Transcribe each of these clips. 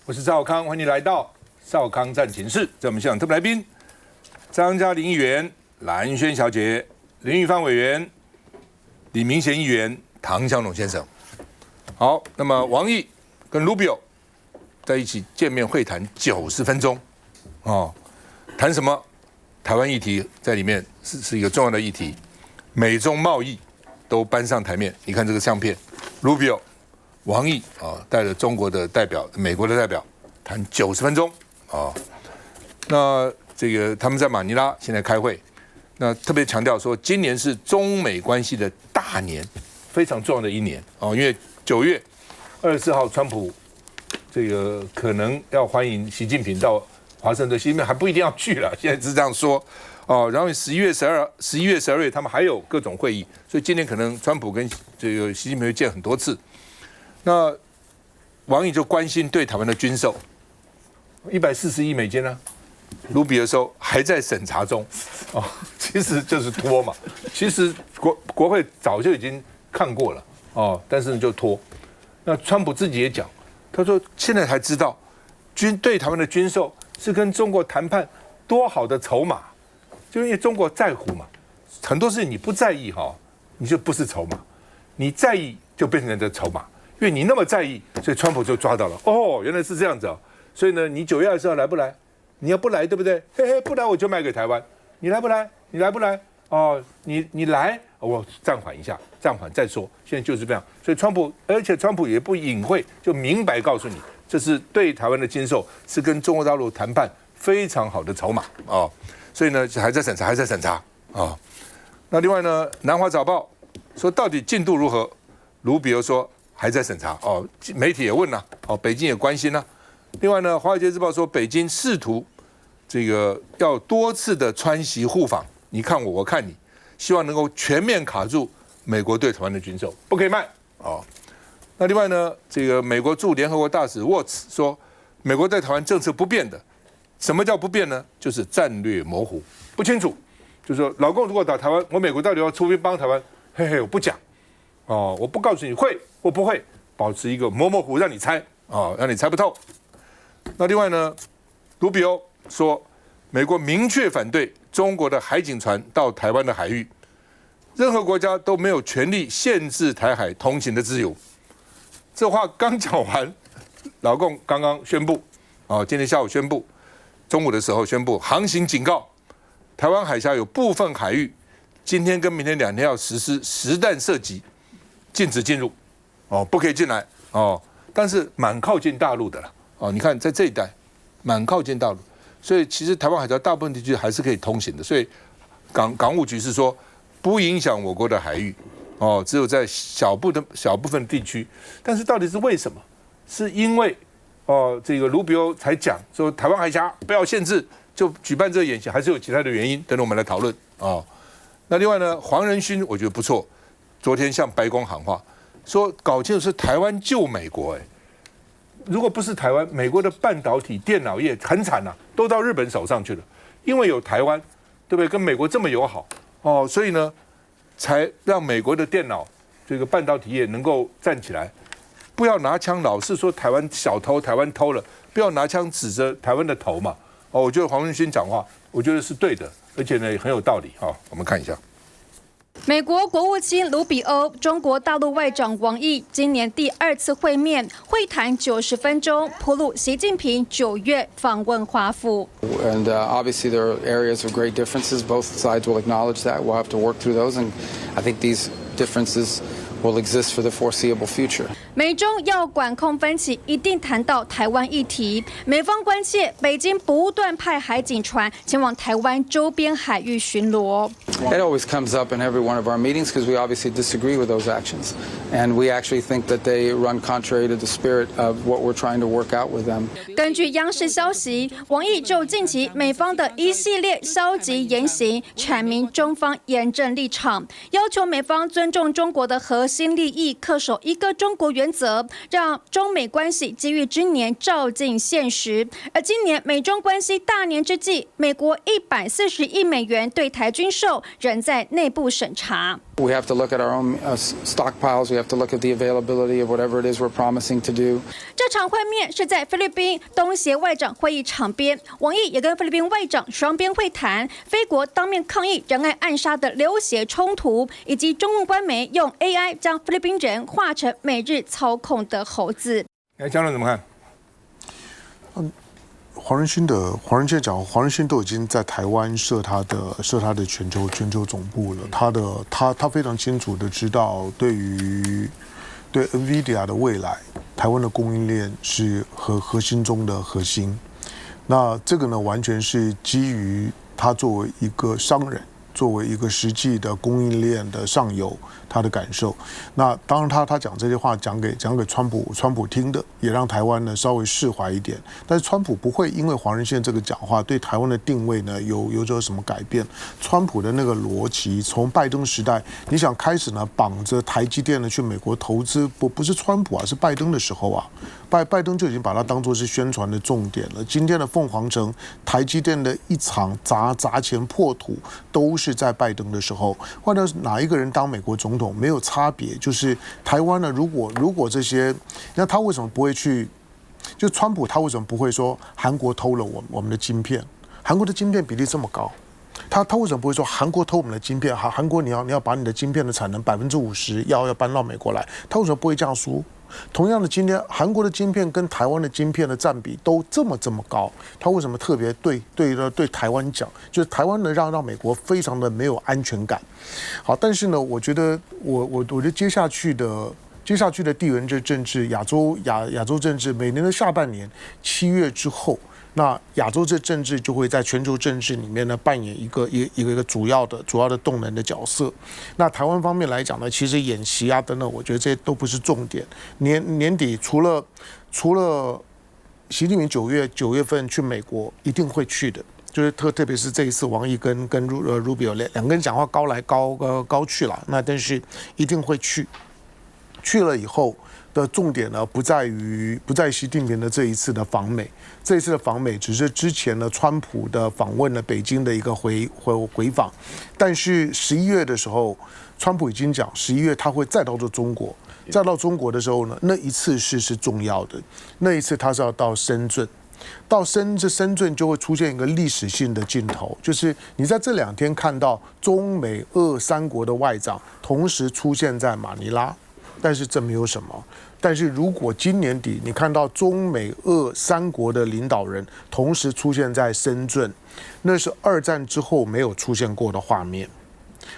我是赵少康，欢迎你来到少康战情室。在我们现场特别来宾，张嘉玲议员、蓝轩小姐、林玉芳委员、李明贤议员、唐湘龙先生。好，那么王毅跟 Rubio 在一起见面会谈90分钟，谈什么？台湾议题在里面是一个重要的议题，美中贸易都搬上台面。你看这个相片 ，Rubio。王毅带着中国的代表、美国的代表谈90分钟那这个他们在马尼拉现在开会，那特别强调说，今年是中美关系的大年，非常重要的一年因为9月24号，川普这个可能要欢迎习近平到华盛顿，习近平还不一定要去了，现在是这样说然后11月、12月他们还有各种会议，所以今年可能川普跟这个习近平会见很多次。那王毅就关心对台湾的军售，140亿美金呢卢比的时候还在审查中其实就是拖嘛。其实国会早就已经看过了但是就拖。那川普自己也讲，他说现在才知道对台湾的军售是跟中国谈判多好的筹码，就因为中国在乎嘛，很多事情你不在意你就不是筹码，你在意就变成你的筹码。因为你那么在意，所以川普就抓到了。原来是这样子所以呢，你9月20号来不来？你要不来，对不对？嘿嘿，不来我就卖给台湾。你来不来？你来不来？你来，我暂缓一下，暂缓再说。现在就是这样。所以而且川普也不隐晦，就明白告诉你，这是对台湾的经售是跟中国大陆谈判非常好的筹码所以呢，还在审查，那另外呢，《南华早报》说到底进度如何？卢比欧说。还在审查媒体也问了北京也关心了。另外呢，《华尔街日报》说北京试图这个要多次的川习互访，你看我，我看你，希望能够全面卡住美国对台湾的军售，不可以卖那另外呢，这个美国驻联合国大使沃茨说，美国对台湾政策不变的。什么叫不变呢？就是战略模糊，不清楚。就是说，老共如果打台湾，我美国到底要出兵帮台湾？嘿嘿，我不讲我不告诉你会或不会，保持一个模糊，让你猜让你猜不透。那另外呢，卢比欧说，美国明确反对中国的海警船到台湾的海域，任何国家都没有权利限制台海通行的自由。这话刚讲完，老共刚刚宣布今天下午宣布，中午的时候宣布航行警告，台湾海峡有部分海域，今天跟明天2天要实施实弹射击。禁止进入不可以进来但是蛮靠近大陆的了你看在这一带蛮靠近大陆，所以其实台湾海峡大部分地区还是可以通行的，所以港务局是说不影响我国的海域只有在小部分地区。但是到底是为什么？是因为这个卢比欧才讲说台湾海峡不要限制，就举办这个演习，还是有其他的原因？等等我们来讨论那另外呢，黄仁勋我觉得不错。昨天向白宫喊话，说搞清楚是台湾救美国如果不是台湾，美国的半导体、电脑业很惨都到日本手上去了。因为有台湾，对不对？跟美国这么友好所以呢，才让美国的电脑这个半导体业能够站起来，不要拿枪老是说台湾小偷，台湾偷了，不要拿枪指着台湾的头嘛我觉得黄仁勋讲话，我觉得是对的，而且呢很有道理我们看一下。美国国务卿卢比欧、中国大陆外长王毅今年第2次会面，会谈90分钟，铺路习近平9月访问华府。And obviously there are areas of great differences. Both sides will acknowledge that. We'll have to work through those, and I think these differences will exist for the foreseeable future. 美中要管控分歧，一定谈到台湾议题。美方关切北京不断派海警船前往台湾周边海域巡逻。It always comes up in every one of our meetings because we obviously disagree with those actions, and we actually think that they run contrary to the spirit of what we're trying to work out with them. 根据央视消息，王毅就近期美方的一系列消极言行，阐明中方严正立场，要求美方尊重中国的核心利益，恪守一个中国原则，让中美关系机遇之年照进现实。而今年美中关系大年之际，美国140亿美元对台军售，仍在内部审查。We have to look at our own stockpiles. We have to look at the availability of whatever it is we're promising to do. 这场会面是在菲律宾东协外长会议场边，王毅也跟菲律宾外长双边会谈，菲国当面抗议仁爱暗杀的流血冲突，以及中共官媒用 AI 将菲律宾人画成美日操控的猴子。江伦怎么看？黄仁勋都已经在台湾设他的全球总部了。他非常清楚的知道，对 NVIDIA 的未来，台湾的供应链是核心中的核心。那这个呢，完全是基于他作为一个商人，作为一个实际的供应链的上游，他的感受。那当然他讲这些话讲给川普听的，也让台湾呢稍微释怀一点。但是川普不会因为黄仁宪这个讲话对台湾的定位呢有什么改变。川普的那个逻辑，从拜登时代，你想开始呢绑着台积电呢去美国投资，不是川普啊，是拜登的时候啊。拜登就已经把它当作是宣传的重点了。今天的凤凰城、台积电的一场砸钱破土，都是在拜登的时候。换到哪一个人当美国总统没有差别，就是台湾呢，如果这些，那他为什么不会去？就川普他为什么不会说韩国偷了我们的晶片？韩国的晶片比例这么高。他为什么不会说韩国偷我们的晶片？韩国你要把你的晶片的产能50%要搬到美国来？他为什么不会这样说？同样的，今天韩国的晶片跟台湾的晶片的占比都这么高，他为什么特别对台湾讲？就是台湾能让美国非常的没有安全感。好，但是呢，我觉得我觉得接下去的地缘政治、亚洲政治，每年的下半年7月之后。那亚洲这政治就会在全球政治里面呢扮演一个主要的动能的角色。那台湾方面来讲呢，其实演习啊等等，我觉得这些都不是重点。年底除了习近平9月份去美国一定会去的，就是特别是这一次王毅跟Rubio 两个人讲话高来高去了，那但是一定会去了以后。的重点呢，不在习近平的这一次的访美，这一次的访美只是之前呢川普的访问了北京的一个回访，但是11月的时候，川普已经讲11月他会再到中国，再到中国的时候呢，那一次是重要的，那一次他是要到深圳。到深圳就会出现一个历史性的镜头，就是你在这2天看到中美俄3国的外长同时出现在马尼拉。但是这没有什么。但是如果今年底你看到中美俄3国的领导人同时出现在深圳，那是2战之后没有出现过的画面。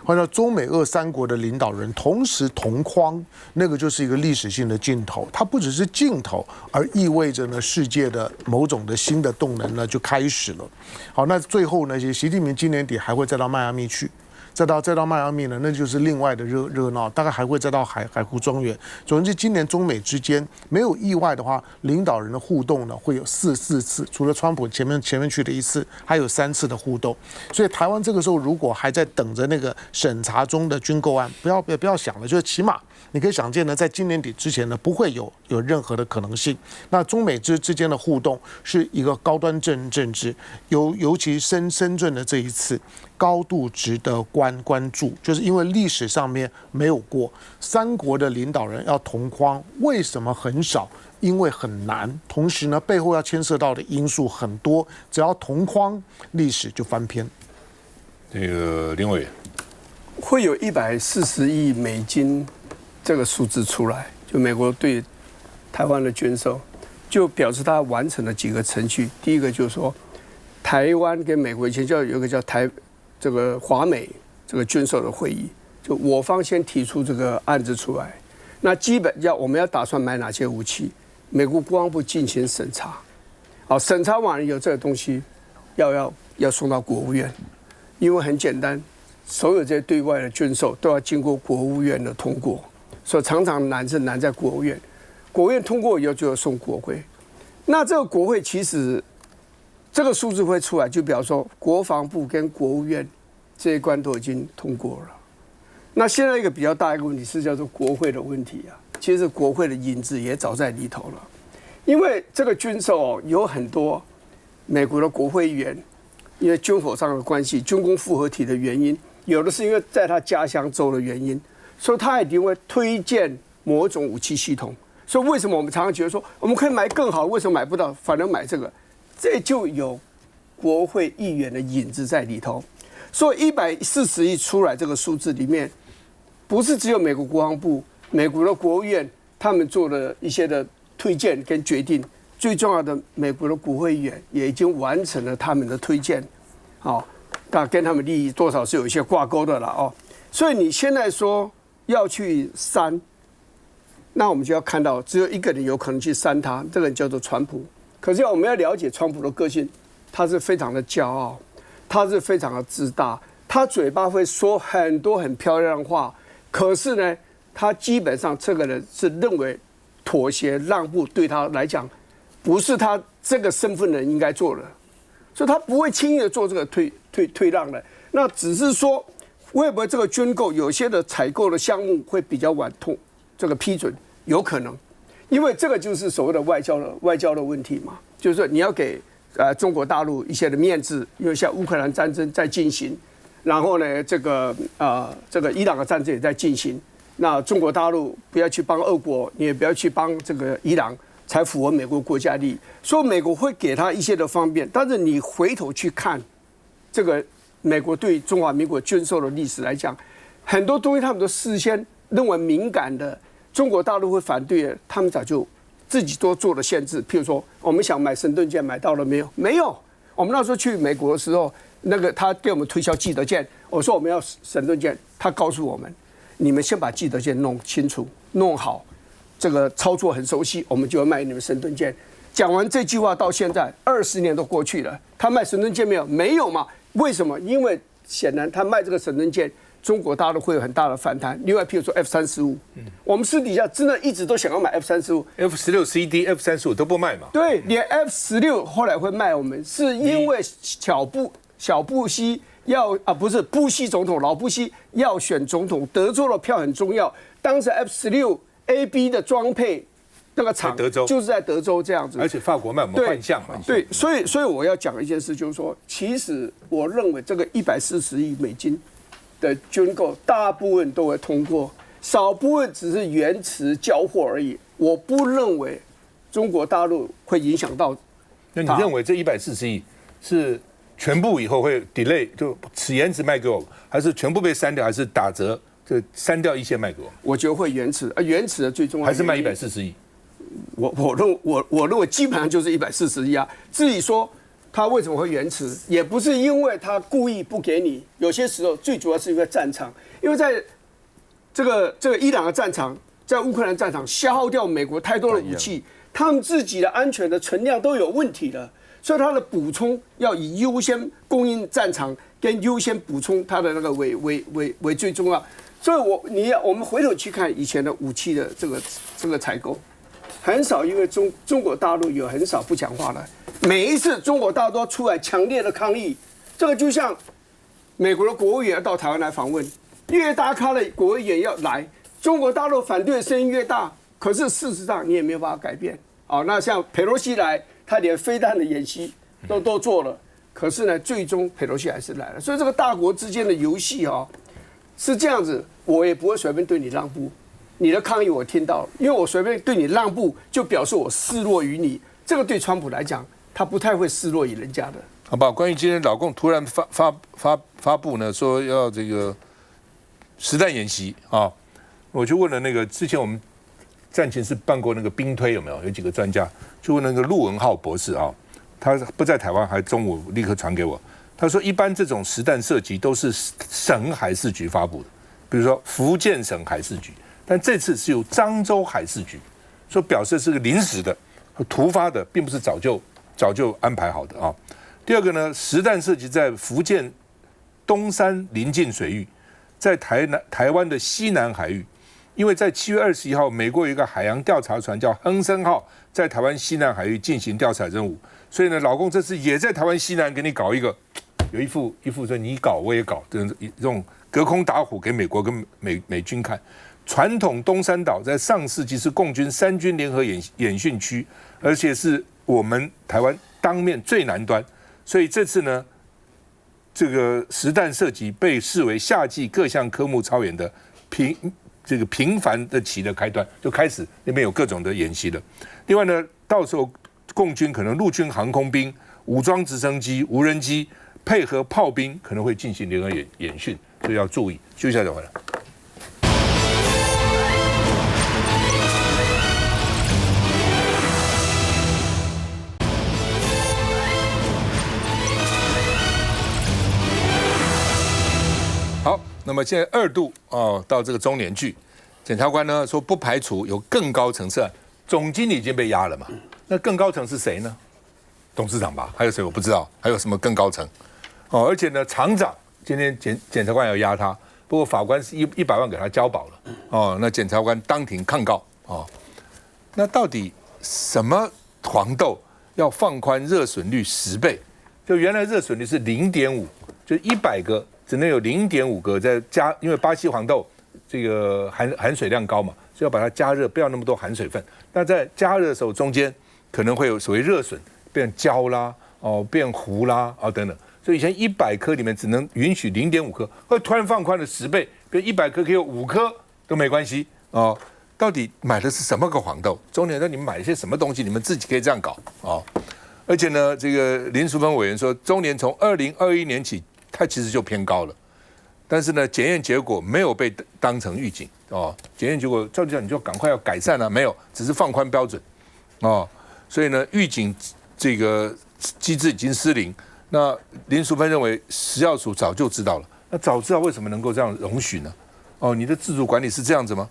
换到中美俄3国的领导人同时同框，那个就是一个历史性的镜头。它不只是镜头，而意味着呢世界的某种的新的动能呢就开始了。好，那最后呢，习近平今年底还会再到迈阿密去。再到迈阿密呢，那就是另外的热闹，大概还会再到海湖庄园。总之，今年中美之间没有意外的话，领导人的互动呢会有4次，除了川普前面去的1次，还有3次的互动。所以台湾这个时候如果还在等着那个审查中的军购案，不要想了，就是起码你可以想见呢，在今年底之前呢，不会有任何的可能性。那中美之间的互动是一个高端政治，尤其深圳的这一次。高度值得关注，就是因为历史上面没有过3国的领导人要同框，为什么很少？因为很难，同时呢，背后要牵涉到的因素很多，只要同框，历史就翻篇。这个林委员会有140亿美金这个数字出来，就美国对台湾的军售，就表示他完成了几个程序。第一个就是说，台湾跟美国以前有一个叫这个华美这个军售的会议，就我方先提出这个案子出来，那基本我们要打算买哪些武器，美国国防部进行审查，好，审查完了以后，这个东西要送到国务院，因为很简单，所有这些对外的军售都要经过国务院的通过，所以常常难在国务院，国务院通过以后就要送国会，那这个国会其实。这个数字会出来，就比方说国防部跟国务院这一关都已经通过了。那现在一个比较大一个问题是叫做国会的问题啊。其实国会的影子也早在里头了，因为这个军售有很多美国的国会议员，因为军火上的关系、军工复合体的原因，有的是因为在他家乡州的原因，所以他一定会推荐某种武器系统。所以为什么我们常常觉得说我们可以买更好，为什么买不到，反而买这个？这就有国会议员的影子在里头。所以140亿出来这个数字里面，不是只有美国国防部、美国的国务院他们做了一些的推荐跟决定，最重要的，美国的国会议员也已经完成了他们的推荐，好，那跟他们利益多少是有一些挂钩的了哦。所以你现在说要去删，那我们就要看到只有一个人有可能去删他，这个人叫做川普。可是我们要了解川普的个性，他是非常的骄傲，他是非常的自大，他嘴巴会说很多很漂亮的话，可是呢，他基本上这个人是认为妥协让步对他来讲不是他这个身份的人应该做的，所以他不会轻易的做这个退让的。那只是说会不会这个军购有些的采购的项目会比较晚这个批准，有可能。因为这个就是所谓的外交的问题嘛，就是说你要给中国大陆一些的面子，因为像乌克兰战争在进行，然后呢这个伊朗的战争也在进行，那中国大陆不要去帮俄国，你也不要去帮这个伊朗，才符合美国国家利益。所以美国会给他一些的方便，但是你回头去看这个美国对中华民国军售的历史来讲，很多东西他们都事先认为敏感的。中国大陆会反对，他们早就自己都做了限制。譬如说，我们想买神盾舰，买到了没有？没有。我们那时候去美国的时候，那个他给我们推销记得舰，我说我们要神盾舰，他告诉我们，你们先把记得舰弄清楚、弄好，这个操作很熟悉，我们就要卖你们神盾舰。讲完这句话到现在20年都过去了，他卖神盾舰没有？没有嘛？为什么？因为显然他卖这个神盾舰。中国大陆会有很大的反弹。另外，譬如说 F-35，我们私底下真的一直都想要买 F-16CD、F-35都不卖嘛？对，连 F-16后来会卖我们，是因为小布希要不是布希总统，老布希要选总统，德州的票很重要。当时 F-16A/B 的装配那个厂就是在德州这样子，而且法国卖我们幻象嘛。对，所以我要讲一件事，就是说，其实我认为这个140亿美金。的军购大部分都会通过，少部分只是延迟交货而已。我不认为中国大陆会影响到。那你认为这140亿是全部以后会 delay 就此延迟卖给我，还是全部被删掉，还是打折就删掉一些卖给我？我觉得会延迟，延迟的最重要还是卖140亿。我认为基本上就是140亿啊。至于说。他为什么会延迟？也不是因为他故意不给你，有些时候最主要是因为战场，因为在这个伊朗的战场，在乌克兰战场消耗掉美国太多的武器，他们自己的安全的存量都有问题了，所以他的补充要以优先供应战场跟优先补充他的那个为最重要。所以我们回头去看以前的武器的这个采购，很少因为中国大陆有很少不讲话的。每一次中国大陆都出来强烈的抗议，这个就像美国的国务员要到台湾来访问，越大咖的国务员要来，中国大陆反对的声音越大，可是事实上你也没有办法改变。那像佩洛西来，他连飞弹的演习都做了，可是呢，最终佩洛西还是来了。所以这个大国之间的游戏是这样子，我也不会随便对你让步。你的抗议我听到了，因为我随便对你让步，就表示我示弱于你。这个对川普来讲。他不太会示弱于人家的，好不好？关于今天老共突然发布呢，说要这个实弹演习啊，我就问了那个之前我们战前是办过那个兵推有没有？有几个专家就问那个陆文浩博士啊，他不在台湾，还中午立刻传给我，他说一般这种实弹射击都是省海事局发布的，比如说福建省海事局，但这次是由漳州海事局，说表示是个临时的、突发的，并不是早就安排好的啊。第二个呢，实弹射击在福建东山临近水域，在台湾的西南海域，因为在7月21號，美国有一个海洋调查船叫亨森号，在台湾西南海域进行调查任务，所以呢，老共这次也在台湾西南给你搞一个，有一副说你搞我也搞这种隔空打虎给美国跟美军看。传统东山岛在上世纪是共军3军联合演训区，而且是我们台湾当面最南端，所以这次呢，这个实弹射击被视为夏季各项科目操演的频繁的期的开端，就开始那边有各种的演习了。另外呢，到时候共军可能陆军航空兵、武装直升机、无人机配合炮兵可能会进行联合演训，所以要注意。休息一下再回来。好，那么现在2度到这个中年去，检察官呢说不排除有更高层次，总经理已经被压了嘛，那更高层是谁呢？董事长吧，还有谁我不知道，还有什么更高层？而且呢，厂长今天检察官要压他，不过法官是100万给他交保了，那检察官当庭抗告，那到底什么黄豆要放宽热损率10倍？就原来热损率是0.5，就100个。只能有0.5个再加，因为巴西黄豆这个含水量高嘛，所以要把它加热，不要那么多含水分。那在加热的时候，中间可能会有所谓热损，变焦啦，变糊啦，等等。所以以前100颗里面只能允许0.5颗，后来突然放宽了10倍，变100颗可以有5颗都没关系哦。到底买的是什么个黄豆？中年人你们买一些什么东西？你们自己可以这样搞哦。而且呢，这个林淑芬委员说，中年从2021年起。它其实就偏高了，但是呢，检验结果没有被当成预警检验结果照理讲你就赶快要改善了，没有，只是放宽标准所以呢，预警这个机制已经失灵。那林淑芬认为食药署早就知道了，那早知道为什么能够这样容许呢？你的自主管理是这样子吗？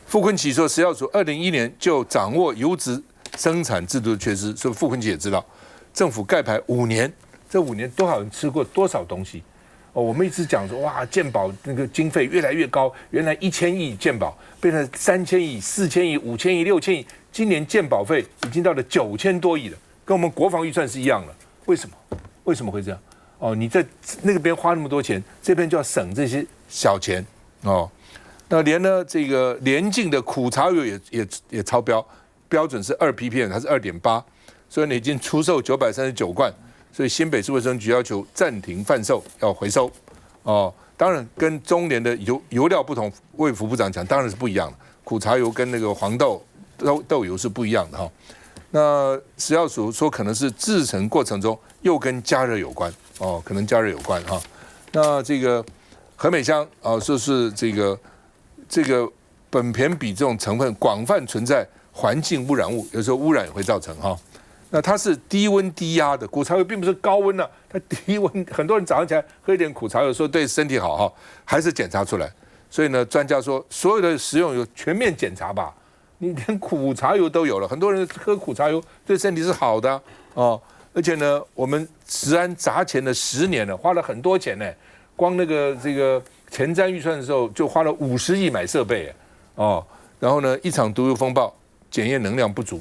傅昆萁说，食药署2001年就掌握油脂生产制度的缺失，所以傅昆萁也知道，政府盖牌5年。这5年多少人吃过多少东西？我们一直讲说哇，健保那个经费越来越高，原来1000亿健保变成3000亿、4000亿、5000亿、6000亿，今年健保费已经到了9000多亿了，跟我们国防预算是一样的。为什么？为什么会这样？你在那个边花那么多钱，这边就要省这些小钱那连呢这个联境的苦茶油也超标，标准是2 ppm， 它是2.8，所以呢已经出售939罐。所以新北市卫生局要求暂停贩售，要回收当然跟中联的油料不同，卫福部长讲当然是不一样的，苦茶油跟那个黄豆豆油是不一样的那食药署说可能是制成过程中又跟加热有关可能加热有关那这个何美香说是这个苯醛比这种成分广泛存在环境污染物，有时候污染也会造成那它是低温低压的，苦茶油并不是高温它低温，很多人早上起来喝一点苦茶油说对身体好还是检查出来。所以呢，专家说所有的食用油全面检查吧，你连苦茶油都有了，很多人喝苦茶油对身体是好的而且呢，我们食安砸钱了10年了，花了很多钱呢，光那个这个前瞻预算的时候就花了50亿买设备然后呢，一场毒油风暴，检验能量不足。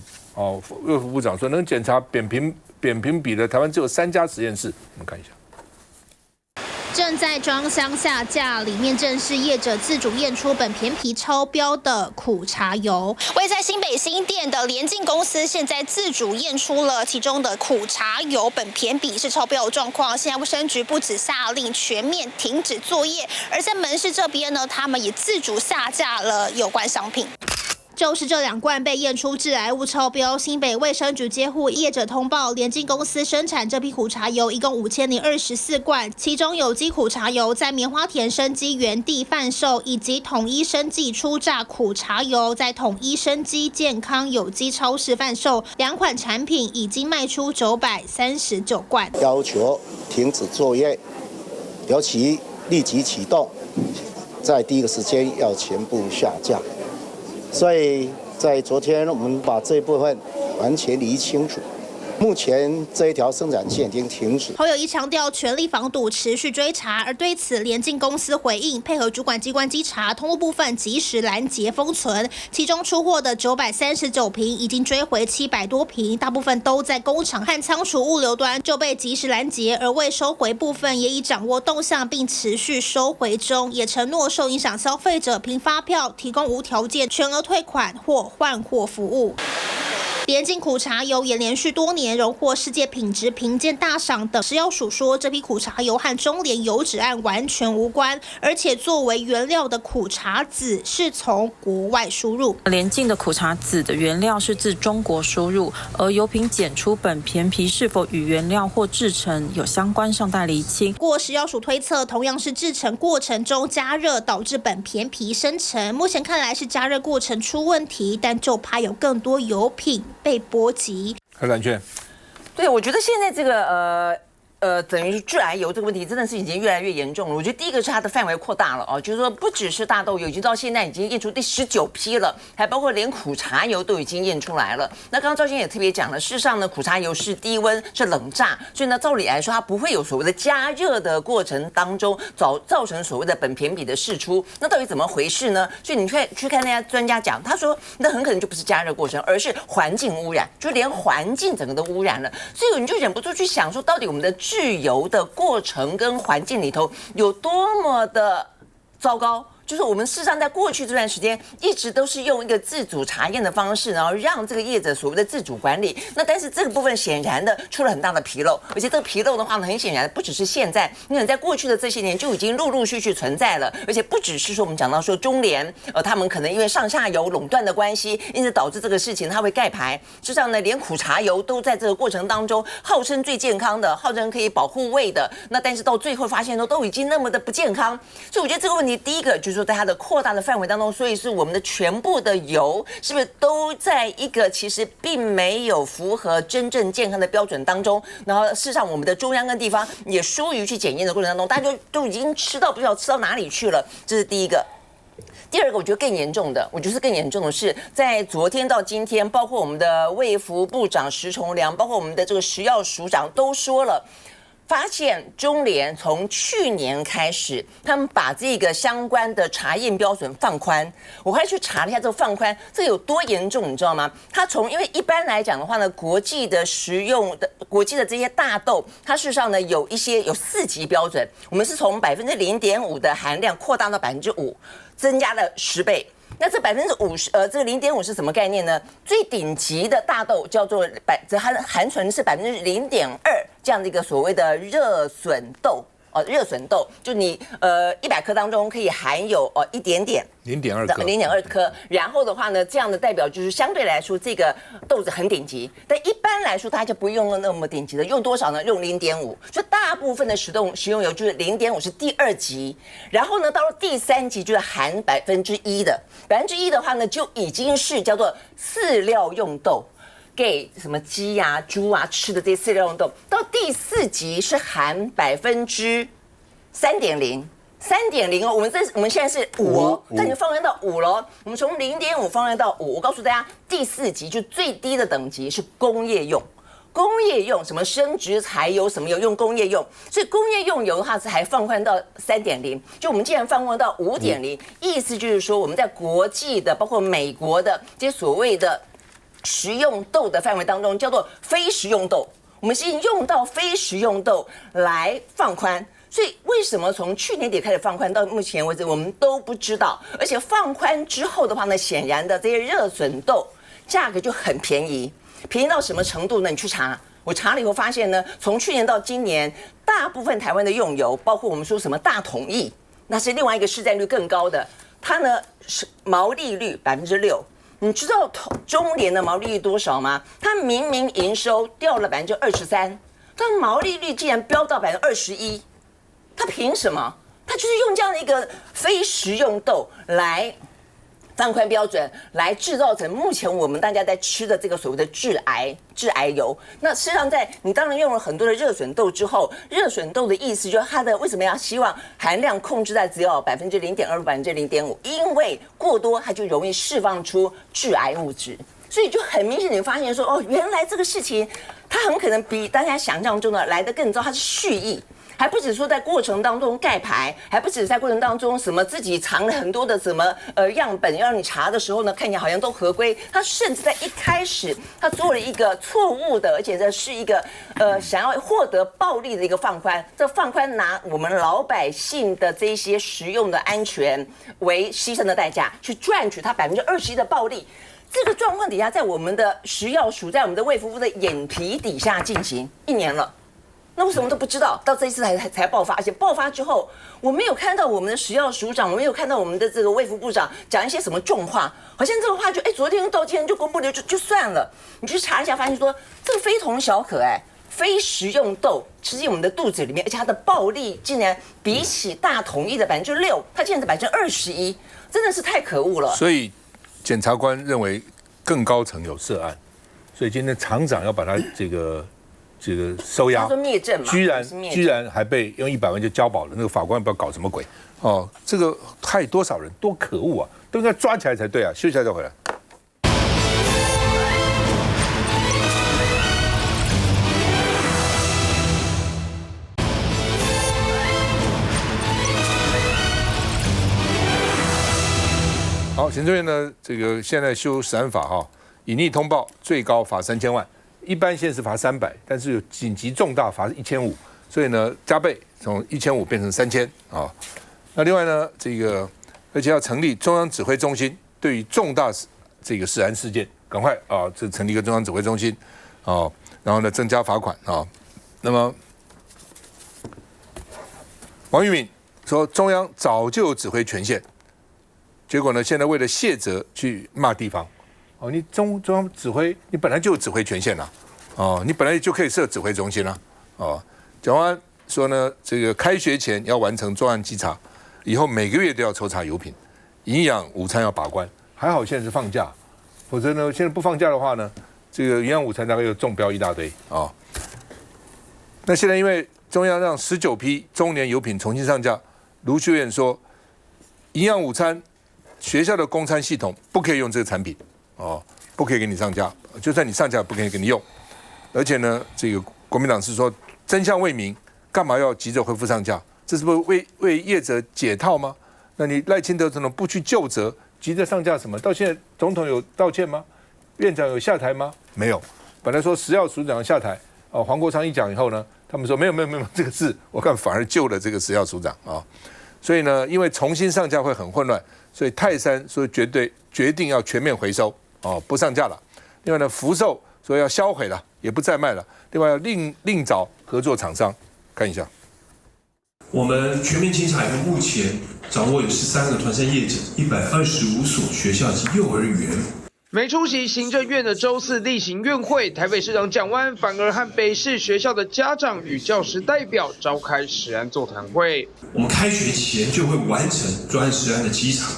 卫福部长说能检查扁平比的台湾只有3家实验室，我们看一下。正在装箱下架，里面正是业者自主验出苯醛比超标的苦茶油。位在新北新店的联境公司现在自主验出了其中的苦茶油苯醛比是超标的状况。现在卫生局不止下令全面停止作业，而在门市这边呢，他们也自主下架了有关商品。就是这2罐被验出致癌物超标，新北卫生局接获业者通报，联境公司生产这批苦茶油一共5024罐，其中有机苦茶油在棉花田生机原地贩售，以及统一生技初榨苦茶油在统一生机健康有机超市贩售，2款产品已经卖出939罐。要求停止作业，尤其立即启动，在第一个时间要全部下架。所以在昨天，我们把这一部分完全理清楚。目前这一条生产线已经停止。侯友宜强调全力防堵，持续追查。而对此，联境公司回应，配合主管机关稽查，通路部分及时拦截封存。其中出货的939瓶已经追回700多瓶，大部分都在工厂和仓储物流端就被及时拦截，而未收回部分也已掌握动向，并持续收回中，也承诺受影响消费者凭发票提供无条件全额退款或换货服务。联进苦茶油也连续多年荣获世界品质评鉴大赏的食药署说，这批苦茶油和中联油脂案完全无关，而且作为原料的苦茶籽是从国外输入。联进的苦茶籽的原料是自中国输入，而油品检出本甜皮是否与原料或制成有相关尚待厘清。不过食药署推测，同样是制成过程中加热导致本甜皮生成，目前看来是加热过程出问题，但就怕有更多油品被波及。何兰娟，对，我觉得现在这个等于是致癌油这个问题真的是已经越来越严重了。我觉得第一个是它的范围扩大了哦，就是说不只是大豆油，已经到现在已经验出第19批了，还包括连苦茶油都已经验出来了。那刚刚赵先生也特别讲了，事实上呢，苦茶油是低温是冷榨，所以呢，照理来说它不会有所谓的加热的过程当中造成所谓的苯醛比的释出。那到底怎么回事呢？所以你去看那家专家讲，他说那很可能就不是加热过程，而是环境污染，就连环境整个都污染了。所以你就忍不住去想说，到底我们的制油的过程跟环境里头有多么的糟糕。就是我们事实上在过去这段时间一直都是用一个自主查验的方式，然后让这个业者所谓的自主管理。那但是这个部分显然的出了很大的纰漏，而且这个纰漏的话呢，很显然不只是现在，你可能在过去的这些年就已经陆陆续续存在了，而且不只是说我们讲到说中联，他们可能因为上下游垄断的关系，因此导致这个事情它会盖牌。事实上呢，连苦茶油都在这个过程当中号称最健康的，号称可以保护胃的，那但是到最后发现都已经那么的不健康。所以我觉得这个问题，第一个就是说在它的扩大的范围当中，所以是我们的全部的油是不是都在一个其实并没有符合真正健康的标准当中？然后事实上我们的中央跟地方也疏于去检验的过程当中，大家都已经吃到不知道吃到哪里去了，这是第一个。第二个，我觉得更严重的，是在昨天到今天，包括我们的卫福部长石崇良，包括我们的这个食药署长都说了。发现中联从去年开始，他们把这个相关的查验标准放宽。我还去查了一下这个放宽，这有多严重，你知道吗？它因为一般来讲的话呢，国际的这些大豆，它事实上呢有4级标准，我们是从0.5%的含量扩大到5%，增加了10倍。那这50%，这个0.5是什么概念呢？最顶级的大豆叫做含醇是0.2%这样的一个所谓的热损豆。热损豆就你100颗当中可以含有一点点0.2颗，然后的话呢，这样的代表就是相对来说这个豆子很顶级，但一般来说大家就不用那么顶级的，用多少呢？用0.5，所以大部分的食用油就是0.5是第2级，然后呢到了第3级就是含1%的，1%的话呢就已经是叫做饲料用豆。给什么鸡啊、猪啊吃的这些饲料用豆，到第4级是含3.0%，哦，我们现在是5哦，它已经放宽到5了。我们从0.5放宽到5，我告诉大家，第4级就最低的等级是工业用。工业用什么生殖柴油什么油用工业用，所以工业用油的话是还放宽到3.0，就我们既然放宽到5.0，意思就是说我们在国际的包括美国的这些所谓的食用豆的范围当中叫做非食用豆，我们是用到非食用豆来放宽，所以为什么从去年底开始放宽到目前为止我们都不知道，而且放宽之后的话呢，显然的这些热损豆价格就很便宜，便宜到什么程度呢？你去查，我查了以后发现呢，从去年到今年，大部分台湾的用油，包括我们说什么大统一，那是另外一个市占率更高的，它呢是毛利率6%。你知道中联的毛利率多少吗？它明明营收掉了23%，但毛利率竟然飙到21%，它凭什么？它就是用这样的一个非食用豆来放宽标准，来制造成目前我们大家在吃的这个所谓的致癌油。那事实上你当然用了很多的热损豆之后，热损豆的意思就是它的为什么要希望含量控制在只有0.2%、0.5%，因为过多它就容易释放出致癌物质。所以就很明显，你发现说原来这个事情它很可能比大家想象中的来得更糟，它是蓄意。还不止说在过程当中盖牌，还不止在过程当中什么自己藏了很多的什么样本，让你查的时候呢，看起来好像都合规。他甚至在一开始，他做了一个错误的，而且这是一个想要获得暴利的一个放宽。这放宽拿我们老百姓的这些食用的安全为牺牲的代价，去赚取他21%的暴利。这个状况底下，在我们的食药署，在我们的卫福部的眼皮底下进行1年了。那为什么都不知道？到这一次才爆发，而且爆发之后，我没有看到我们的食药署长，我没有看到我们的这个卫福部长讲一些什么重话，好像这个话就昨天道歉就公布了就算了。你去查一下，发现说这个非同小可非食用豆吃进我们的肚子里面，而且它的暴利竟然比起大统一的6%，它竟然是21%，真的是太可恶了。所以检察官认为更高层有涉案，所以今天厂长要把他这个收押，他说灭证嘛，居然还被用100万就交保了，那个法官不知道搞什么鬼哦，这个害多少人，多可恶啊，都应该抓起来才对啊。休息一下再回来。好，行政院呢，这个现在修食安法哈，隐匿通报最高罚3000万。一般县市罚300，但是有紧急重大罚1500，所以呢加倍从1500变成3000啊。那另外呢，而且要成立中央指挥中心，对于重大这个食安事件，赶快啊，这成立一个中央指挥中心啊，然后呢增加罚款啊。那么王玉敏说，中央早就有指挥权限，结果呢现在为了卸责去骂地方。哦，你中央指挥，你本来就有指挥权限啦，哦，你本来就可以设指挥中心啦，哦。蒋万安说呢，这个开学前要完成专案稽查，以后每个月都要抽查油品，营养午餐要把关。还好现在是放假，否则呢，现在不放假的话呢，这个营养午餐大概又中标一大堆啊。哦。那现在因为中央让19批中年油品重新上架，卢秀燕说，营养午餐学校的供餐系统不可以用这个产品。哦，不可以给你上架，就算你上架，不可以给你用。而且呢，这个国民党是说真相未明，干嘛要急着恢复上架？这是不是为业者解套吗？那你赖清德总统不去究责，急着上架什么？到现在总统有道歉吗？院长有下台吗？没有。本来说食药署长下台，哦，黄国昌一讲以后呢，他们说没有这个事，我看反而救了这个食药署长啊。所以呢，因为重新上架会很混乱，所以泰山说决定要全面回收。哦，不上架了。另外呢，福寿说要销毁了，也不再卖了。另外要另找合作厂商，看一下。我们全面清查以后，目前掌握有13个团膳业者，125所学校及幼儿园。没出席行政院的周4例行院会，台北市长蒋万安反而和北市学校的家长与教师代表召开食安座谈会。我们开学前就会完成专案食安的稽查，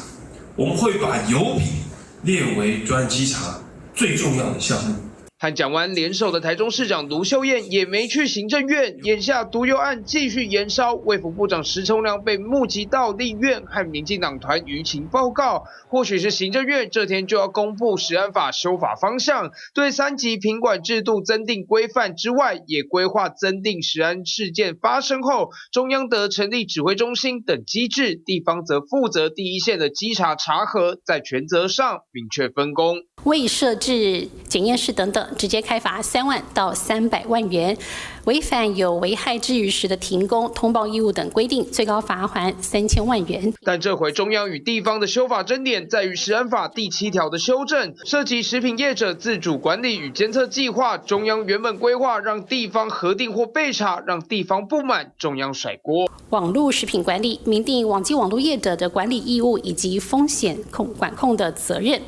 我们会把油品列为专案稽查最重要的项目。和蒋万安联手的台中市长卢秀燕也没去行政院，眼下毒油案继续延烧，卫福部长石崇良被募集到立院和民进党团舆情报告。或许是行政院这天就要公布食安法修法方向，对3级品管制度增订规范之外，也规划增订食安事件发生后，中央得成立指挥中心等机制，地方则负责第一线的稽查查核，在权责上明确分工。未设置检验室等等，直接开罚3万到300万元；违反有危害之余时的停工、通报义务等规定，最高罚锾3000万元。但这回中央与地方的修法争点在于食安法第7条的修正，涉及食品业者自主管理与监测计划。中央原本规划让地方核定或备查，让地方不满，中央甩锅。网络食品管理明定网际网络业者的管理义务以及风险管控的责任。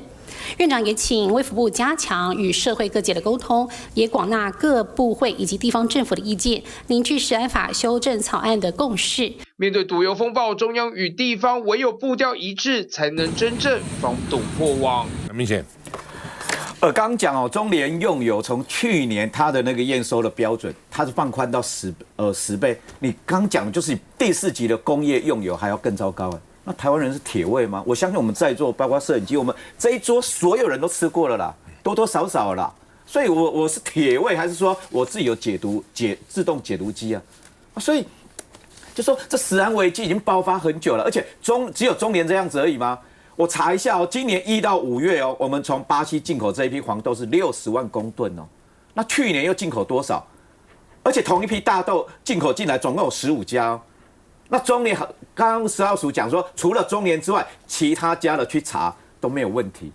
院长也请卫福部加强与社会各界的沟通，也广纳各部会以及地方政府的意见，凝聚食安法修正草案的共识。面对毒油风暴，中央与地方唯有步调一致，才能真正防堵破网。很明显，刚讲哦，中联用油从去年它的那个验收的标准，它是放宽到10倍。你刚讲就是第4级的工业用油还要更糟糕啊。那台湾人是铁胃吗？我相信我们在座，包括摄影机，我们这一桌所有人都吃过了啦，多多少少啦。所以我是铁胃，还是说我自己有自动解毒机啊？所以就说这食安危机已经爆发很久了，而且只有中联这样子而已吗？我查一下哦，今年1到5月哦，我们从巴西进口这一批黄豆是60万公吨哦，那去年又进口多少？而且同一批大豆进口进来总共有15家哦。那中联刚刚食药署讲说，除了中联之外，其他家的去查都没有问题。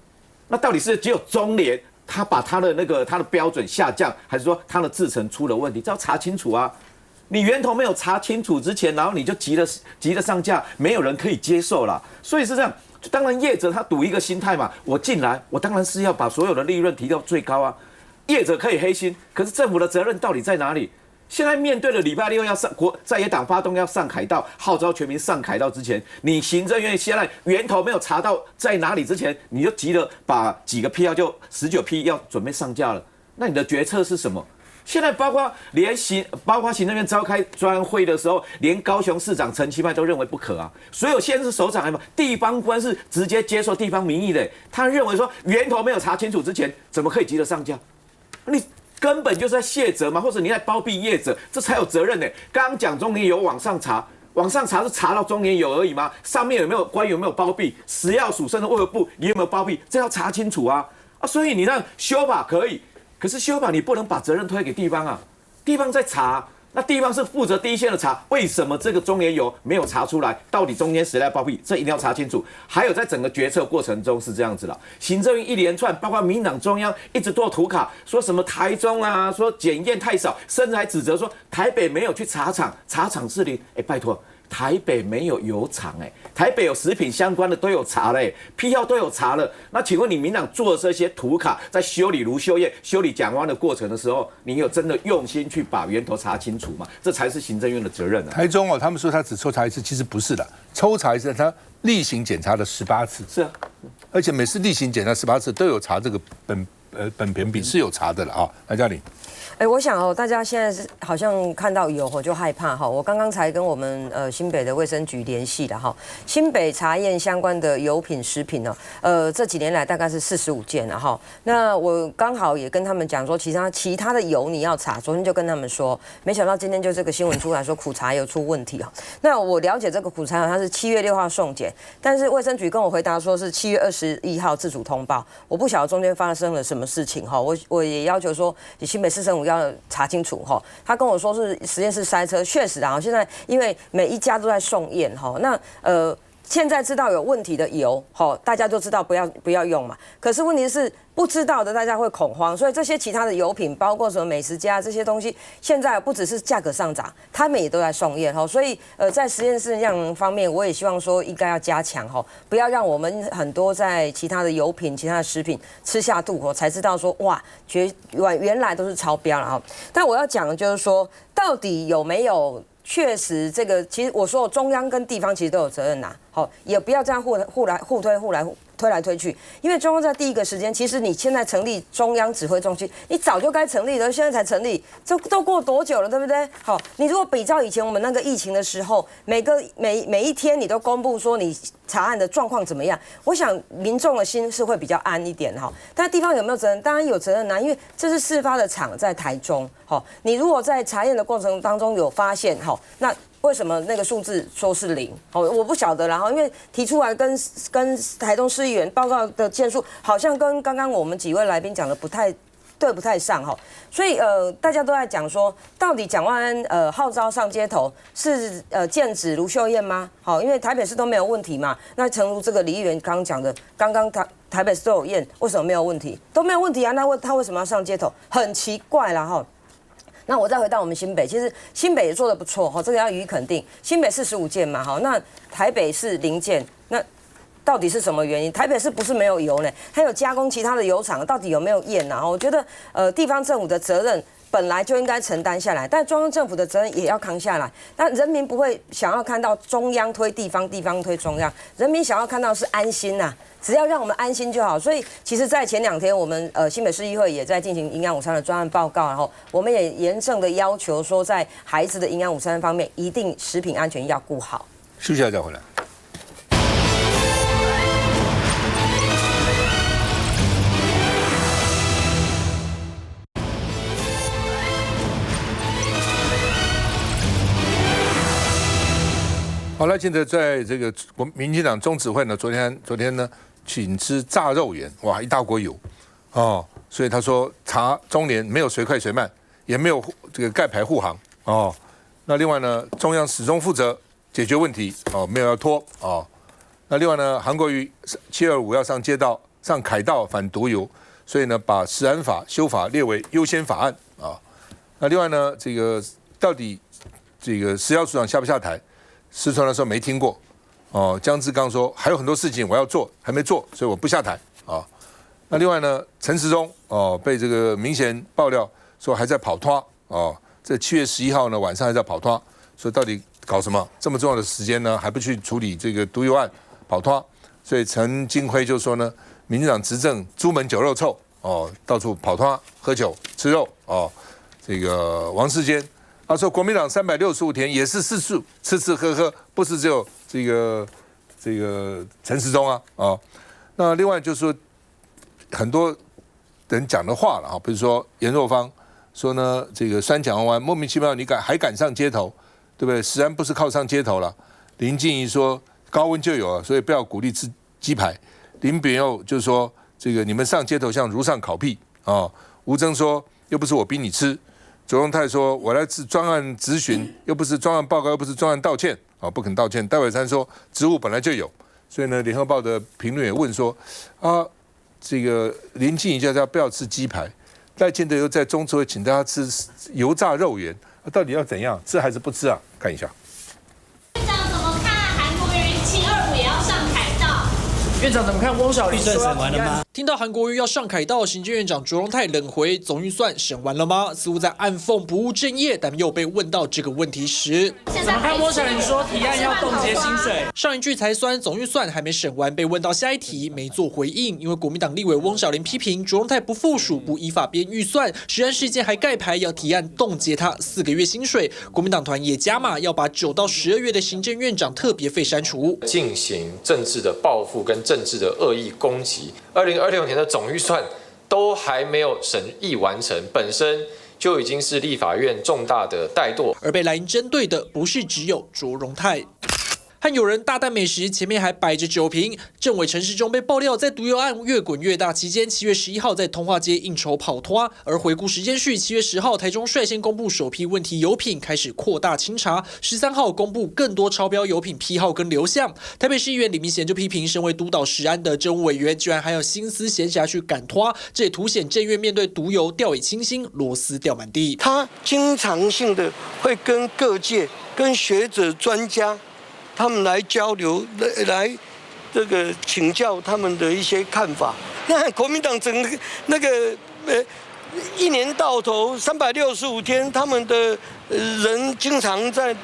那到底是只有中联他把他的标准下降，还是说他的制程出了问题？这要查清楚啊！你源头没有查清楚之前，然后你就急着上架，没有人可以接受啦。所以是这样，当然业者他赌一个心态嘛，我进来，我当然是要把所有的利润提到最高啊。业者可以黑心，可是政府的责任到底在哪里？现在面对了礼拜六要上在野党发动要上凯道，号召全民上凯道之前，你行政院现在源头没有查到在哪里之前，你就急着把几个批要就19批要准备上架了，那你的决策是什么？现在包括行政院召开专案会的时候，连高雄市长陈其迈都认为不可啊。所有县市首长地方官是直接接受地方民意的，他认为说源头没有查清楚之前，怎么可以急着上架？你根本就是在卸责嘛，或者你在包庇业者，这才有责任呢。刚刚讲中联有往上查是查到中联有而已吗？上面有没有官员有没有包庇？食药署甚至卫福部你有没有包庇？这要查清楚啊！所以你让修法可以。可是修法你不能把责任推给地方啊，地方在查，那地方是负责第一线的查，为什么这个中联油没有查出来？到底中间谁来包庇？这一定要查清楚。还有在整个决策过程中是这样子了，行政院一连串，包括民进党中央一直做图卡，说什么台中啊，说检验太少，甚至还指责说台北没有去查厂，查厂是零，拜托。台北没有油厂台北有食品相关的都有查了批号都有查了。那请问你民党做这些图卡，在修理卢秀燕、修理蒋万的过程的时候，你有真的用心去把源头查清楚吗？这才是行政院的责任啊。台中他们说他只抽查一次，其实不是的，抽查一次他例行检查了18次。是啊，而且每次例行检查18次都有查这个苯醛比是有查的了啊。来嘉玲。我想大家现在是好像看到油就害怕我刚刚才跟我们新北的卫生局联系了新北查验相关的油品食品这几年来大概是45件了那我刚好也跟他们讲说，其他的油你要查，昨天就跟他们说，没想到今天就这个新闻出来说苦茶油出问题那我了解这个苦茶油它是7月6号送检，但是卫生局跟我回答说是7月21号自主通报，我不晓得中间发生了什么事情我也要求说新北市政府要查清楚他跟我说是实验室塞车，确实现在因为每一家都在送验那现在知道有问题的油大家就知道不要用嘛。可是问题是不知道的大家会恐慌，所以这些其他的油品，包括什么美食家这些东西，现在不只是价格上涨，他们也都在送验所以在实验室样能方面，我也希望说应该要加强不要让我们很多在其他的油品、其他的食品吃下肚才知道说哇，原来都是超标了但我要讲的就是说，到底有没有？确实，这个其实我说中央跟地方其实都有责任也不要这样推来推去，因为中央在第一个时间，其实你现在成立中央指挥中心，你早就该成立了，现在才成立，这都过多久了，对不对？你如果比照以前我们那个疫情的时候，每一天你都公布说你查案的状况怎么样，我想民众的心是会比较安一点但地方有没有责任？当然有责任因为这是事发的场在台中你如果在查验的过程当中有发现那为什么那个数字说是0？我不晓得啦因为提出来跟台中市议员报告的件数，好像跟刚刚我们几位来宾讲的不太上所以大家都在讲说，到底蒋万安号召上街头是剑指卢秀燕吗？因为台北市都没有问题嘛，那诚如这个李议员刚刚讲的，刚刚台北市都有验，为什么没有问题？都没有问题啊，那他为什么要上街头？很奇怪啦那我再回到我们新北，其实新北也做得不错这个要予以肯定。新北45件嘛那台北市0件，那到底是什么原因？台北市不是没有油呢，还有加工其他的油厂，到底有没有验我觉得地方政府的责任本来就应该承担下来，但中央政府的责任也要扛下来。但人民不会想要看到中央推地方，地方推中央，人民想要看到是安心只要让我们安心就好。所以其实在前2天，我们新北市议会也在进行营养午餐的专案报告，然后我们也严正的要求说，在孩子的营养午餐方面，一定食品安全要顾好。休息一下再回来。好了，现在在这个民进党中指会呢，昨天呢，请吃炸肉圆，哇，一大锅油所以他说查中联没有随快随慢，也没有这个盖牌护航那另外呢，中央始终负责解决问题没有要拖那另外呢，韩国瑜725要上街道上凯道反毒油，所以呢把食安法修法列为优先法案啊。那另外呢，这个到底这个食药署长下不下台？施传的时候没听过哦。江志刚说还有很多事情我要做，还没做，所以我不下台啊。那另外呢，陈时中哦被这个明显爆料说还在跑脱哦，这7月11号呢晚上还在跑脱，所以到底搞什么？这么重要的时间呢，还不去处理这个毒油案跑脱？所以陈金辉就说呢，民进党执政朱门酒肉臭哦，到处跑脱喝酒吃肉哦。这个王世坚他说国民党365天也是四处吃吃喝喝，不是只有这个陈时中啊哦。那另外就是说很多人讲的话了啊，比如说颜若芳说呢，这个酸蒋湾莫名其妙你还敢上街头，对不对？食安不是靠上街头了。林静怡说高温就有了，所以不要鼓励吃鸡排。林炳佑就说这个你们上街头像如上烤屁啊。吴峥说又不是我逼你吃。左荣泰说我来自专案质询，又不是专案报告，又不是专案道歉啊，不肯道歉。戴伟山说职务本来就有，所以呢，联合报的评论也问说啊，这个林静怡叫大家不要吃鸡排，赖清德又在中执会请大家吃油炸肉圆，到底要怎样吃还是不吃啊？看一下。院长怎么看韩国瑜725也要上凯道？院长怎么看翁小林？预算审完了吗？听到韩国瑜要上凯道，行政院长卓荣泰冷回：总预算审完了吗？似乎在暗讽不务正业。但又被问到这个问题时，怎么看翁小林说提案要冻结薪水？上一句才酸，总预算还没审完，被问到下一题没做回应，因为国民党立委翁小林批评卓荣泰不附属、不依法编预算，食安事件还盖牌要提案冻结他4个月薪水。国民党团也加码要把9到12月的行政院长特别费删除，进行政治的报复跟政治的恶意攻击。2026年的总预算都还没有审议完成，本身就已经是立法院重大的怠惰。而被蓝营针对的不是只有卓荣泰。和友人大啖美食，前面还摆着酒瓶。政委陈时中被爆料在毒油案越滚越大期间，7月11号在通化街应酬跑脱。而回顾时间序，7月10号台中率先公布首批问题油品，开始扩大清查。13号公布更多超标油品批号跟流向。台北市议员李明贤就批评，身为督导食安的政务委员，居然还有心思闲暇去赶脱，这也凸显政院面对毒油掉以轻心，螺丝掉满地。他经常性的会跟各界、跟学者、专家。他们来交流，来这个请教他们的一些看法。那国民党整个那个一年到头365天，他们的人经常在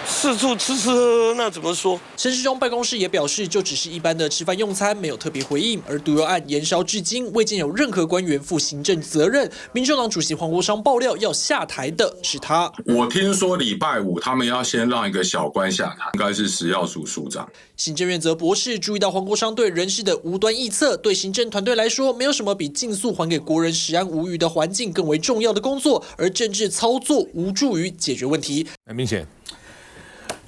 四处吃吃喝喝，那怎么说？陈时中办公室也表示，就只是一般的吃饭用餐，没有特别回应。而毒油案延烧至今，未见有任何官员负行政责任。民众党主席黄国昌爆料，要下台的是他。我听说礼拜5他们要先让一个小官下台，应该是食药署署长。行政院则驳斥，注意到黄国昌对人事的无端臆测，对行政团队来说，没有什么比尽速还给国人食安无虞的环境更为重要的工作，而政治操作无助于解决问题。很明显。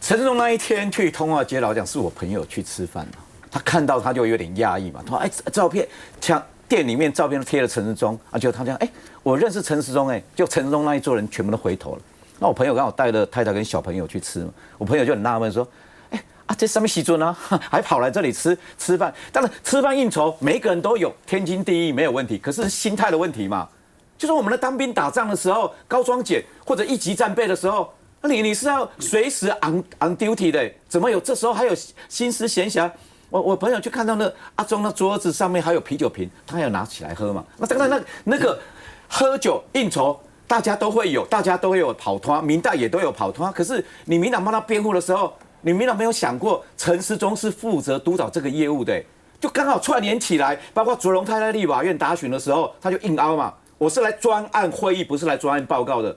陈时中那一天去通化街，老讲是我朋友去吃饭他看到他就有点讶异嘛，他说：“哎，照片像店里面照片都贴了陈时中啊，就他讲，哎，我认识陈时中，哎，就陈时中那一桌人全部都回头了。那我朋友刚好带了太太跟小朋友去吃嘛，我朋友就很纳闷说，哎啊，这什么时阵啊，还跑来这里吃饭？当然吃饭应酬每一个人都有，天经地义没有问题，可是心态的问题嘛，就是我们的当兵打仗的时候，高装检或者一级战备的时候。”那你是要随时 on duty 的，怎么有这时候还有心思闲暇？我朋友去看到那阿中那桌子上面还有啤酒瓶，他要拿起来喝嘛。那当然那个喝酒应酬大家都会有，大家都会有跑脱，民代也都有跑脱。可是你民党帮他辩护的时候，你民党没有想过陈时中是负责督导这个业务的，就刚好串联起来，包括卓荣泰在立法院答询的时候，他就硬凹嘛，我是来专案会议，不是来专案报告的。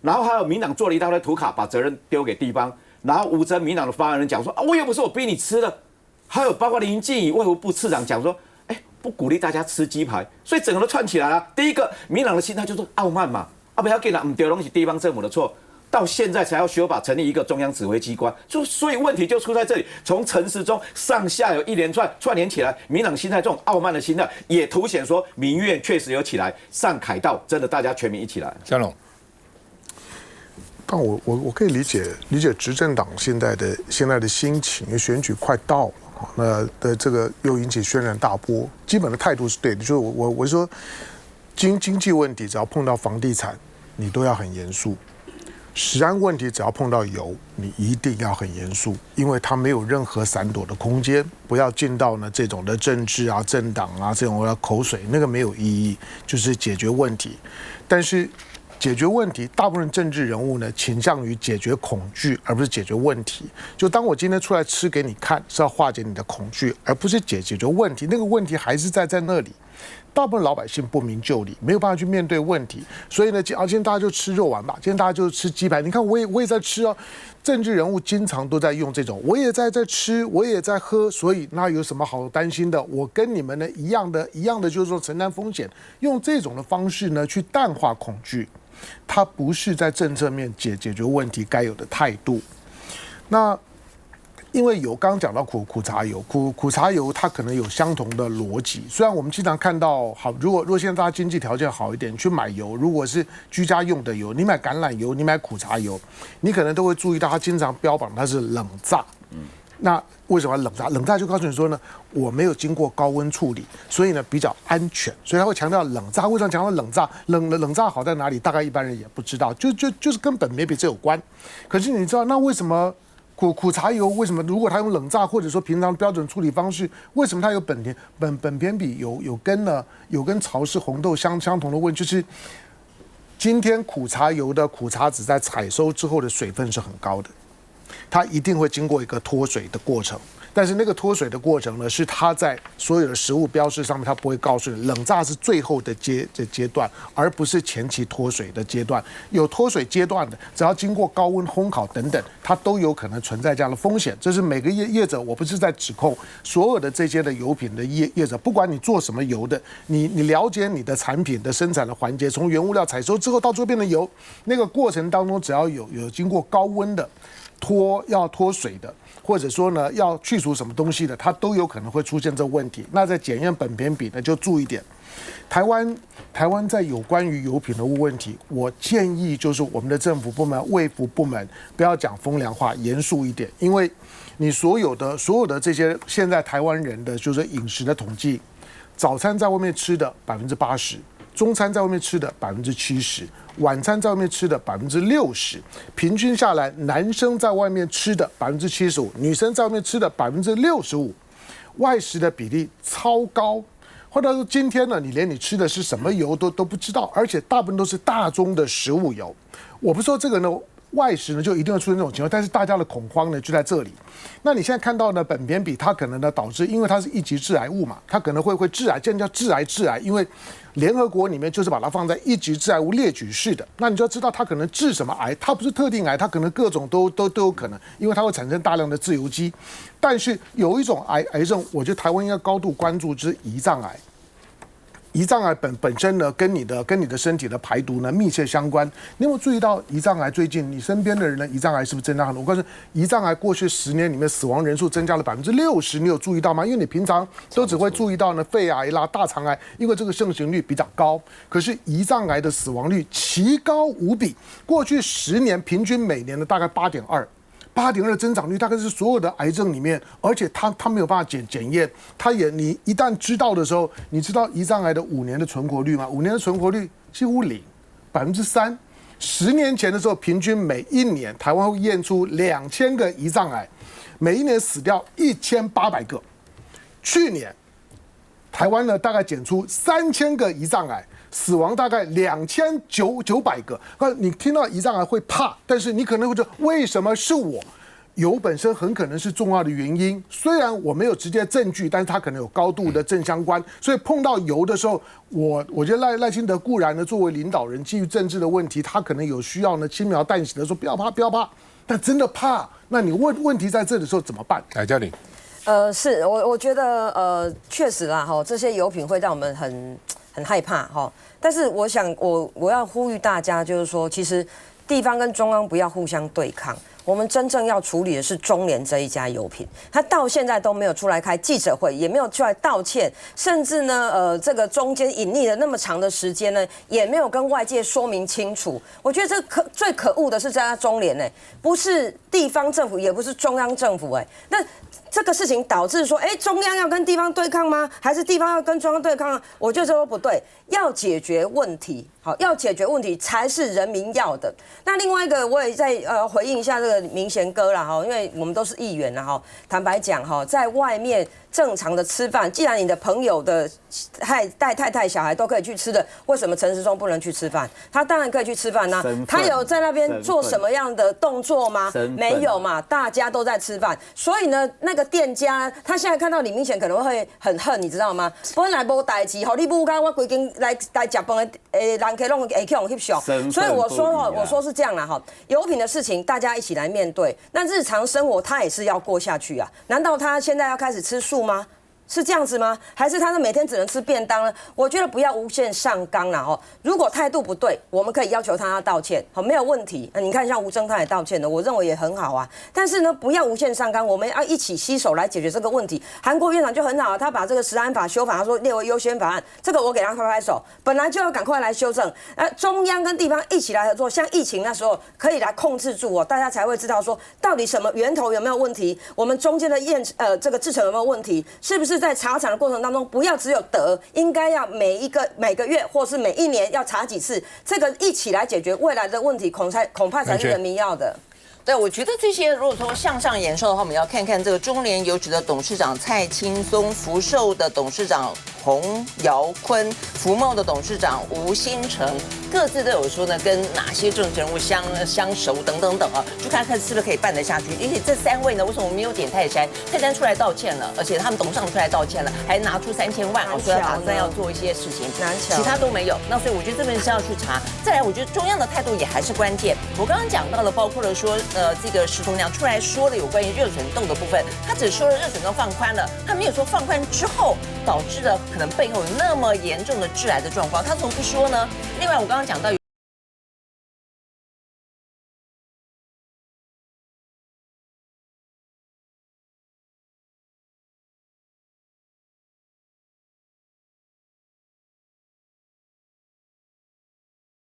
然后还有民党做了一大堆图卡，把责任丢给地方。然后吴峥民党的发言人讲说啊，我又不是我逼你吃的。还有包括林静怡卫福部次长讲说，哎，不鼓励大家吃鸡排，所以整个都串起来了。第一个，民党的心态就是傲慢嘛，不要给他唔丢东西，地方政府的错。到现在才要修法成立一个中央指挥机关，所以问题就出在这里。从陈时中上下有一连串联起来，民党心态这种傲慢的心态，也凸显说民怨确实有起来，上凯道真的大家全民一起来。江龙。但我可以理解执政党现在的心情，因为选举快到了那的这个又引起轩然大波。基本的态度是对的，就是我说经济问题只要碰到房地产，你都要很严肃；食安问题只要碰到油，你一定要很严肃，因为它没有任何闪躲的空间。不要进到呢这种的政治啊、政党啊这种口水，那个没有意义，就是解决问题。但是解决问题，大部分政治人物呢倾向于解决恐惧，而不是解决问题。就当我今天出来吃给你看，是要化解你的恐惧，而不是解决问题。那个问题还是在那里。大部分老百姓不明就里，没有办法去面对问题，所以呢，今天大家就吃肉丸吧，今天大家就吃鸡排。你看，我也在吃哦。政治人物经常都在用这种，我也在吃，我也在喝，所以那有什么好担心的？我跟你们呢一样的，就是说承担风险，用这种的方式呢去淡化恐惧，它不是在政策面解决问题该有的态度。那因为有刚刚讲到苦茶油，苦茶油它可能有相同的逻辑。虽然我们经常看到，好，如果现在大家经济条件好一点，去买油，如果是居家用的油，你买橄榄油，你买苦茶油，你可能都会注意到它经常标榜它是冷榨。那为什么冷榨？冷榨就告诉你说呢，我没有经过高温处理，所以呢比较安全，所以他会强调冷榨。为什么强调冷榨？冷榨好在哪里？大概一般人也不知道，就是跟本别比这有关。可是你知道那为什么？苦茶油为什么？如果它用冷榨或者说平常标准处理方式，为什么它有苯偏比有跟潮式红豆相同的问题？就是今天苦茶油的苦茶籽在采收之后的水分是很高的，它一定会经过一个脱水的过程。但是那个脱水的过程呢，是它在所有的食物标示上面，它不会告诉你，冷榨是最后的阶段，而不是前期脱水的阶段。有脱水阶段的，只要经过高温烘烤等等，它都有可能存在这样的风险。这是每个业者，我不是在指控所有的这些的油品的业者，不管你做什么油的，你了解你的产品的生产的环节，从原物料采收之后到最后变成油，那个过程当中只要有经过高温的要脱水的，或者说呢要去除什么东西的，它都有可能会出现这个问题。那在检验苯偏比呢，就注意点。台湾在有关于油品的问题，我建议就是我们的政府部门、卫福部门不要讲风凉话，严肃一点。因为你所有的这些现在台湾人的就是饮食的统计，早餐在外面吃的80%。中餐在外面吃的70%，晚餐在外面吃的60%，平均下来，男生在外面吃的75%，女生在外面吃的65%，外食的比例超高。或者说今天呢，你连你吃的是什么油都不知道，而且大部分都是大宗的食物油。我不说这个呢。外食呢就一定会出现这种情况，但是大家的恐慌呢就在这里。那你现在看到呢，苯偏比它可能呢导致，因为它是一级致癌物嘛，它可能会致癌，这样叫致癌，因为联合国里面就是把它放在一级致癌物列举式的。那你就要知道它可能致什么癌，它不是特定癌，它可能各种都有可能，因为它会产生大量的自由基。但是有一种癌症，我觉得台湾应该高度关注，就是胰脏癌。胰脏癌本身呢，跟你的身体的排毒呢密切相关。你有没有注意到胰脏癌最近你身边的人呢，胰脏癌是不是增加很多？我告诉你，胰脏癌过去10年里面死亡人数增加了60%，你有注意到吗？因为你平常都只会注意到呢肺癌啦、大肠癌，因为这个盛行率比较高。可是胰脏癌的死亡率奇高无比，过去10年平均每年的大概8.2%。8.2的增长率大概是所有的癌症里面，而且它没有办法检验，你一旦知道的时候，你知道胰脏癌的5年的存活率吗？5年的存活率几乎0%，3%。10年前的时候，平均每一年台湾会验出2000个胰脏癌，每一年死掉1800个。去年台湾呢大概检出3000个胰脏癌。死亡大概2900个。你听到胰脏癌会怕，但是你可能会说，为什么是我？油本身很可能是重要的原因，虽然我没有直接证据，但是它可能有高度的正相关。所以碰到油的时候，我觉得赖清德固然呢作为领导人，基于政治的问题，他可能有需要呢轻描淡写的说不要怕，但真的怕，那你问题在这里的时候怎么办？来，嘉玲。是我觉得确实啦哈，这些油品会让我们很害怕哈。但是我想我要呼吁大家，就是说，其实地方跟中央不要互相对抗。我们真正要处理的是中联这一家油品，他到现在都没有出来开记者会，也没有出来道歉，甚至呢，这个中间隐匿了那么长的时间呢，也没有跟外界说明清楚。我觉得最可恶的是这家中联不是地方政府，也不是中央政府那这个事情导致说，中央要跟地方对抗吗？还是地方要跟中央对抗？我觉得这都不对，要解决问题。好，要解决问题才是人民要的。那另外一个，我也在回应一下这个明贤哥啦哈，因为我们都是议员啦哈。坦白讲哈，在外面正常的吃饭，既然你的朋友的带太太、小孩都可以去吃的，为什么陈时中不能去吃饭？他当然可以去吃饭呐。他有在那边做什么样的动作吗？没有嘛，大家都在吃饭。所以呢，那个店家他现在看到李明贤可能会很恨，你知道吗？本来无代志，吼你母干我规间来食饭的人客拢会去用翕相。所以我说是这样啦哈，油品的事情大家一起来面对。那日常生活他也是要过下去啊，难道他现在要开始吃素吗？是这样子吗？还是他每天只能吃便当呢？我觉得不要无限上纲啦哦。如果态度不对，我们可以要求他道歉，好，没有问题。你看像吴峥他也道歉了，我认为也很好啊。但是呢，不要无限上纲，我们要一起携手来解决这个问题。韩国院长就很好，他把这个食安法修法，他说列为优先法案，这个我给他拍拍手。本来就要赶快来修正，中央跟地方一起来合作，像疫情那时候可以来控制住哦，大家才会知道说到底什么源头有没有问题，我们中间的这个制程有没有问题，是不是在查厂的过程当中，不要只有得，应该要每个月或是每一年要查几次，这个一起来解决未来的问题，恐怕才是人民要的。对，我觉得这些如果说向上延寿的话，我们要看看这个中联邮局的董事长蔡青松、福寿的董事长洪尧坤、福茂的董事长吴新成，各自都有说呢，跟哪些政治人物相熟等等等啊，就看看是不是可以办得下去。而且这3位呢，为什么没有点泰山？泰山出来道歉了，而且他们董事长出来道歉了，还拿出3000万，说要打算要做一些事情，其他都没有。那所以我觉得这边是要去查。再来，我觉得中央的态度也还是关键。我刚刚讲到了，包括了说，这个石崇良出来说了有关于热水洞的部分，他只说了热水洞放宽了，他没有说放宽之后导致的可能背后有那么严重的致癌的状况，他怎么不说呢？另外，我刚刚讲到。